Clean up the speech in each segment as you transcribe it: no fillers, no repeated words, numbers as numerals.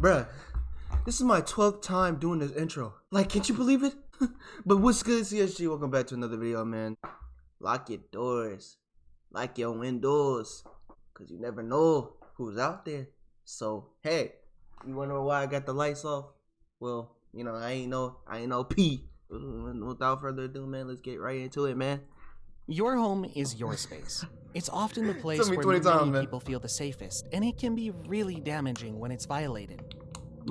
Bruh, this is my 12th time doing this intro. Like, can't you believe it? But what's good, CSG? Welcome back to another video, man. Lock your doors. Lock your windows. Because you never know who's out there. So, hey, you wonder why I got the lights off? Well, you know, I ain't no P. Without further ado, man, let's get right into it, man. Your home is your space. It's often the place where many people feel the safest, and it can be really damaging when it's violated.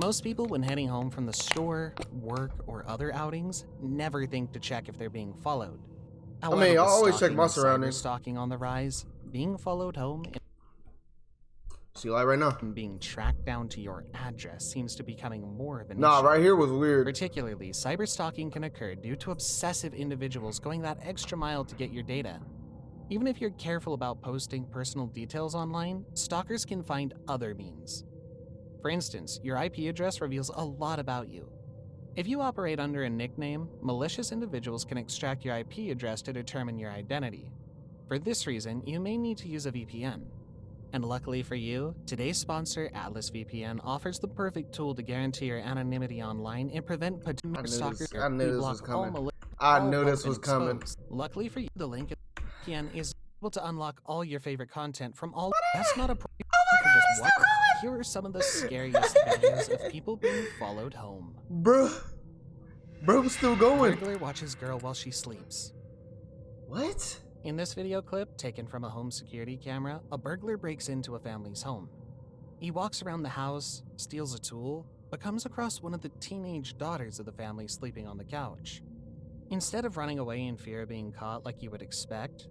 Most people, when heading home from the store, work, or other outings, never think to check if they're being followed. However, I always check my surroundings. Stalking on the rise, being followed home, see light right now. And being tracked down to your address seems to be becoming more of an issue. Nah, right here was weird. Particularly, cyberstalking can occur due to obsessive individuals going that extra mile to get your data. Even if you're careful about posting personal details online, stalkers can find other means. For instance, your IP address reveals a lot about you. If you operate under a nickname, malicious individuals can extract your IP address to determine your identity. For this reason, you may need to use a VPN. And luckily for you, today's sponsor, Atlas VPN, offers the perfect tool to guarantee your anonymity online and prevent potential stalkers. I knew this was coming. I knew this was coming. Luckily for you, the link VPN is able to unlock all your favorite content from all. That's not a problem. Oh my God, here are some of the scariest videos of people being followed home. Bro, still going. Burglar watches girl while she sleeps. What? In this video clip, taken from a home security camera, a burglar breaks into a family's home. He walks around the house, steals a tool, but comes across one of the teenage daughters of the family sleeping on the couch. Instead of running away in fear of being caught like you would expect,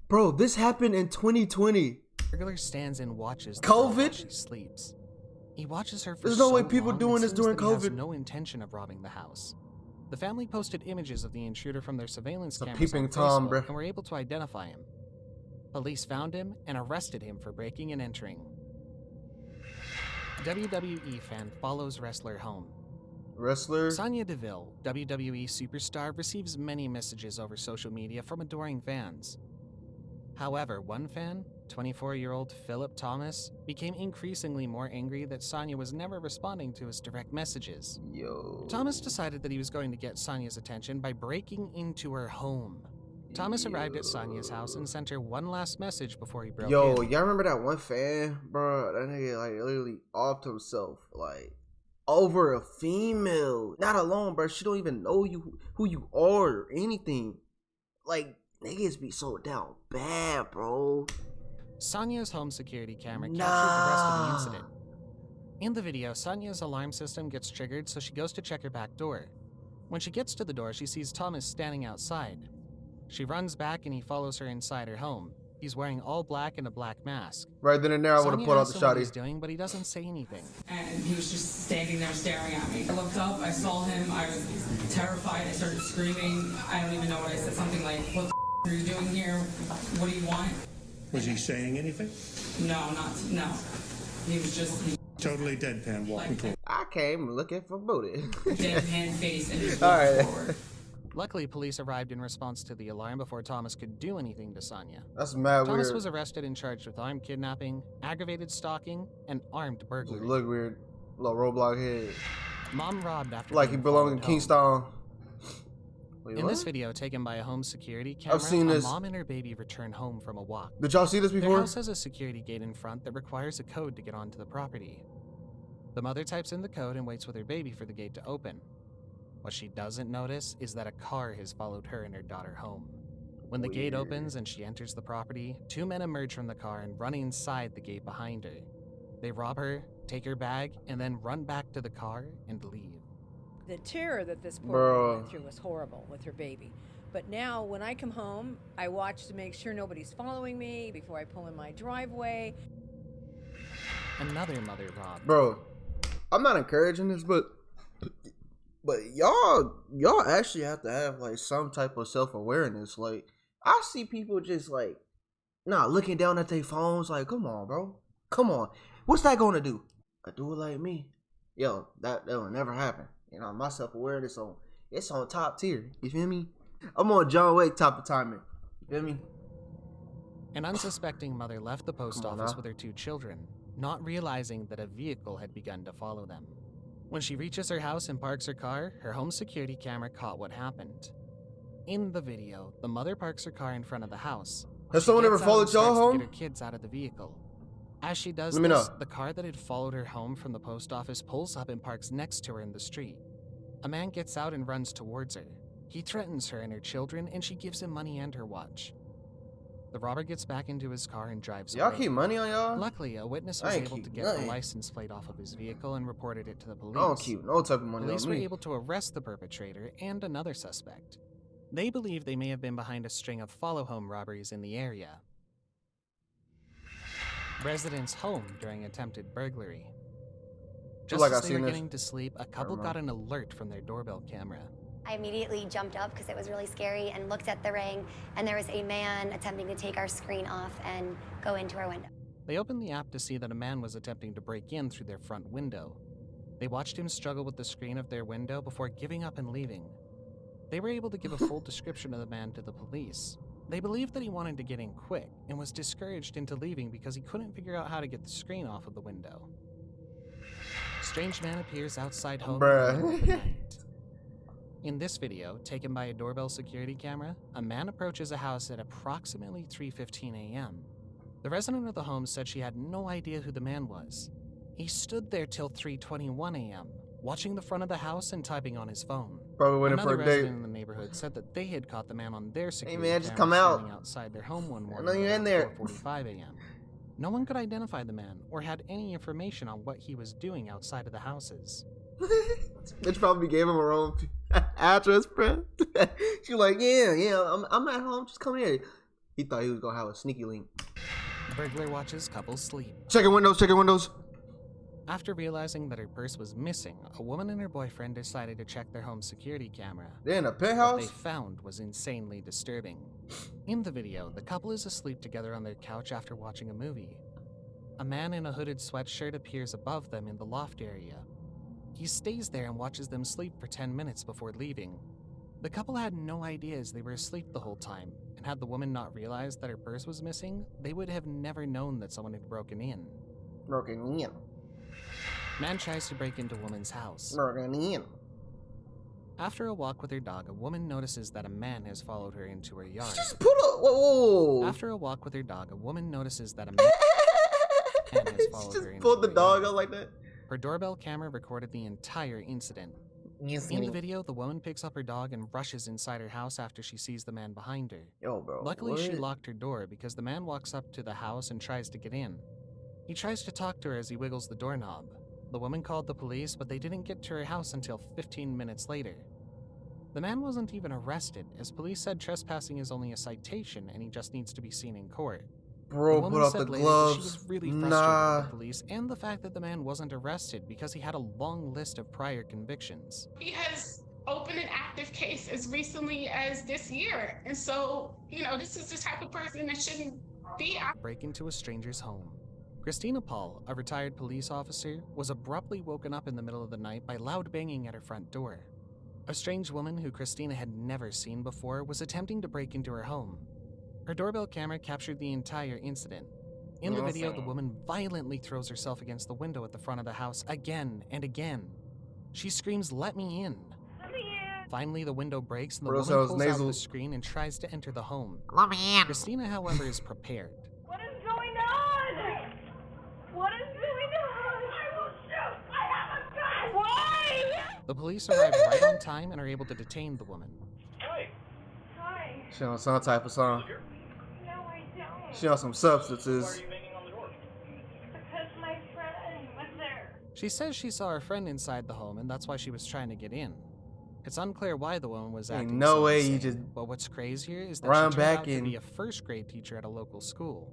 Bro, this happened in 2020. Burglar stands and watches COVID? While she sleeps. He watches her for There's no way so people long, doing this during that he has COVID. no intention of robbing the house. The family posted images of the intruder from their surveillance cameras peeping on Tom, Facebook bro. and were able to identify him. Police found him and arrested him for breaking and entering. WWE fan follows wrestler home. Wrestler? Sonya Deville, WWE superstar, receives many messages over social media from adoring fans. However, one fan, 24-year-old Philip Thomas, became increasingly more angry that Sonya was never responding to his direct messages. Yo. Thomas decided that he was going to get Sonya's attention by breaking into her home. Thomas arrived at Sonya's house and sent her one last message before he broke in. Yo, y'all remember that one fan, bro? That nigga like literally offed himself, like over a female. Not alone, bro. She don't even know you, who you are, or anything. Like niggas be so down bad, bro. Sonya's home security camera captured the rest of the incident. In the video, Sonya's alarm system gets triggered, so she goes to check her back door. When she gets to the door, she sees Thomas standing outside. She runs back and he follows her inside her home. He's wearing all black and a black mask. Right then and there, I would have pulled out the shotty. What he's doing, but he doesn't say anything. And he was just standing there staring at me. I looked up, I saw him, I was terrified, I started screaming. I don't even know what I said, something like, what the are you doing here? What do you want? Was he saying anything? No. He was just... Totally deadpan walking forward. I came looking for booty. Deadpan face and just All walking right. forward. Luckily, police arrived in response to the alarm before Thomas could do anything to Sonya. That's mad Thomas weird. was arrested and charged with armed kidnapping, aggravated stalking, and armed burglary. Look weird. Little Roblox head. Mom robbed after Like he being belonged followed in home. Kingston. Wait, In what? this video taken by a home security camera, I've seen this. a mom and her baby return home from a walk. Did y'all see this Their before? house has a security gate in front that requires a code to get onto the property. The mother types in the code and waits with her baby for the gate to open. What she doesn't notice is that a car has followed her and her daughter home. When the gate opens and she enters the property, two men emerge from the car and run inside the gate behind her. They rob her, take her bag, and then run back to the car and leave. The terror that this poor woman went through was horrible with her baby. But now, when I come home, I watch to make sure nobody's following me before I pull in my driveway. Another mother robbed. Bro, I'm not encouraging this, but y'all actually have to have like some type of self-awareness. Like, I see people just like looking down at their phones like, come on, bro. Come on. What's that gonna do? I do it like me. Yo, that will never happen. You know, my self-awareness it's on top tier. You feel me? I'm on John Wick type of timing. You feel me? An unsuspecting mother left the post office with her two children. not realizing that a vehicle had begun to follow them. When she reaches her house and parks her car, her home security camera caught what happened. In the video, the mother parks her car in front of the house. Has She someone ever gets out and followed y'all starts to home? get her kids out of the vehicle. As she does Let me this, know. the car that had followed her home from the post office pulls up and parks next to her in the street. A man gets out and runs towards her. He threatens her and her children, and she gives him money and her watch. The robber gets back into his car and drives Y'all away. keep money on y'all? Luckily, a witness I was ain't able to keep get the nothing. license plate off of his vehicle and reported it to the police. I don't keep no type of money Police on were me. able to arrest the perpetrator and another suspect. They believe they may have been behind a string of follow-home robberies in the area. Residents home during attempted burglary. Just like as I've they seen were this. getting to sleep, a couple know. got an alert from their doorbell camera. I immediately jumped up because it was really scary and looked at the ring, and there was a man attempting to take our screen off and go into our window. They opened the app to see that a man was attempting to break in through their front window. They watched him struggle with the screen of their window before giving up and leaving. They were able to give a full description of the man to the police. They believed that he wanted to get in quick and was discouraged into leaving because he couldn't figure out how to get the screen off of the window. Strange man appears outside home in the middle of the night. In this video, taken by a doorbell security camera, a man approaches a house at approximately 3:15 a.m. The resident of the home said she had no idea who the man was. He stood there till 3:21 a.m., watching the front of the house and typing on his phone. Probably waiting Another for a date. resident in the neighborhood said that they had caught the man on their security man, just camera come out. standing outside their home one I morning know you're in around there. 4:45 a.m. No one could identify the man or had any information on what he was doing outside of the houses. Bitch probably gave him her own address, bro. She like, yeah, I'm at home. Just come here. He thought he was gonna have a sneaky link. Burglar watches couples sleep. Checking windows. After realizing that her purse was missing, a woman and her boyfriend decided to check their home security camera. They're in a What they penthouse? found was insanely disturbing. In the video, the couple is asleep together on their couch after watching a movie. A man in a hooded sweatshirt appears above them in the loft area. He stays there and watches them sleep for 10 minutes before leaving. The couple had no idea as they were asleep the whole time, and had the woman not realized that her purse was missing, they would have never known that someone had broken in. Broken in. Man tries to break into woman's house. Broken in. After a walk with her dog, a woman notices that a man has followed her into her yard. Just put a whoa. After a walk with her dog, a woman notices that a man has She followed just her into pulled the her dog yard. out like that. Her doorbell camera recorded the entire incident. In the video, the woman picks up her dog and rushes inside her house after she sees the man behind her. Yo, bro. Luckily, she what? locked her door because the man walks up to the house and tries to get in. He tries to talk to her as he wiggles the doorknob. The woman called the police, but they didn't get to her house until 15 minutes later. The man wasn't even arrested, as police said trespassing is only a citation and he just needs to be seen in court. The Bro, woman put off said the later that she gloves. was really frustrated Nah. with the police and the fact that the man wasn't arrested because he had a long list of prior convictions. He has opened an active case as recently as this year. And so, this is the type of person that shouldn't be out. Break into a stranger's home. Christina Paul, a retired police officer, was abruptly woken up in the middle of the night by loud banging at her front door. A strange woman who Christina had never seen before was attempting to break into her home. Her doorbell camera captured the entire incident. In the video, the woman violently throws herself against the window at the front of the house again and again. She screams, "Let me in!" Finally, the window breaks and the Bro, woman sounds pulls out nasal. the screen and tries to enter the home. Let me in. Christina, however, is prepared. What is going on? What is going on? I will shoot! I have a gun! Why? The police arrive right on time and are able to detain the woman. Hi. She on some type of song. No, I don't. She on some substances. Because my friend was there. She says she saw her friend inside the home and that's why she was trying to get in. It's unclear why the woman was Ain't acting no so way insane, you just but what's crazier is that run she turned back out to in. be a first grade teacher at a local school.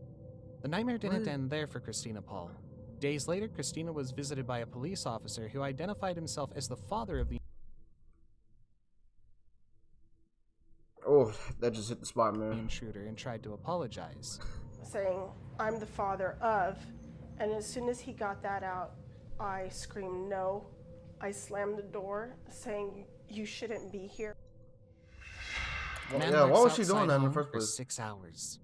The nightmare didn't What? end there for Christina Paul. Days later, Christina was visited by a police officer who identified himself as the father of the Oh, that just hit the spot, man. intruder and tried to apologize. saying, "I'm the father of," and as soon as he got that out, I screamed no. I slammed the door saying, "You shouldn't be here." Well, Man yeah, works why was she outside doing that in the home first for place? 6 hours.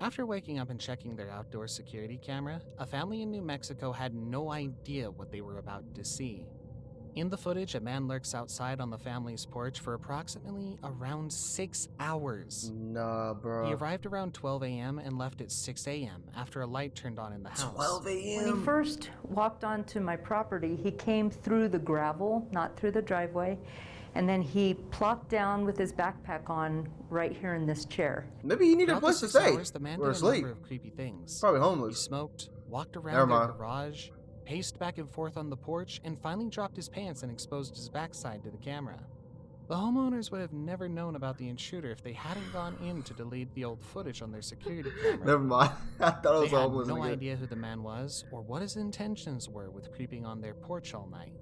After waking up and checking their outdoor security camera, a family in New Mexico had no idea what they were about to see. In the footage, a man lurks outside on the family's porch for approximately around 6 hours. Nah, bro. He arrived around 12 a.m. and left at 6 a.m. after a light turned on in the house. 12 a.m. When he first walked onto my property, he came through the gravel, not through the driveway, and then he plopped down with his backpack on right here in this chair. Maybe he needed a Throughout place the to 6 stay. hours, the man Or did a asleep. number of creepy things. Probably He homeless. smoked, walked Never around their mind. garage, paced back and forth on the porch, and finally dropped his pants and exposed his backside to the camera. The homeowners would have never known about the intruder if they hadn't gone in to delete the old footage on their security camera. Never mind. I thought it was They had homeless. no again. idea who the man was or what his intentions were with creeping on their porch all night.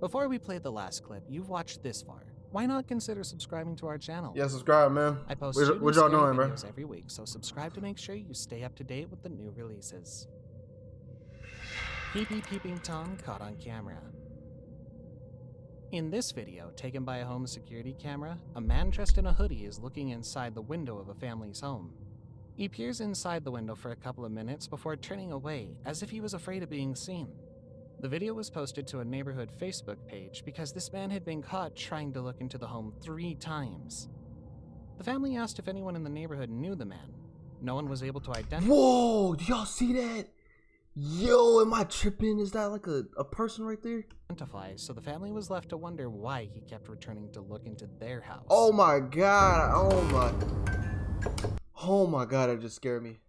Before we play the last clip, you've watched this far. Why not consider subscribing to our channel? Yeah, subscribe, man. I post What two y'all scary doing, bro? videos every week, so subscribe to make sure you stay up to date with the new releases. Creepy peeping Tom caught on camera. In this video, taken by a home security camera, a man dressed in a hoodie is looking inside the window of a family's home. He peers inside the window for a couple of minutes before turning away, as if he was afraid of being seen. The video was posted to a neighborhood Facebook page because this man had been caught trying to look into the home 3 times. The family asked if anyone in the neighborhood knew the man. No one was able to identify. Whoa, do y'all see that? Yo, am I tripping? Is that like a person right there? So the family was left to wonder why he kept returning to look into their house. Oh my god. Oh my god, that just scared me.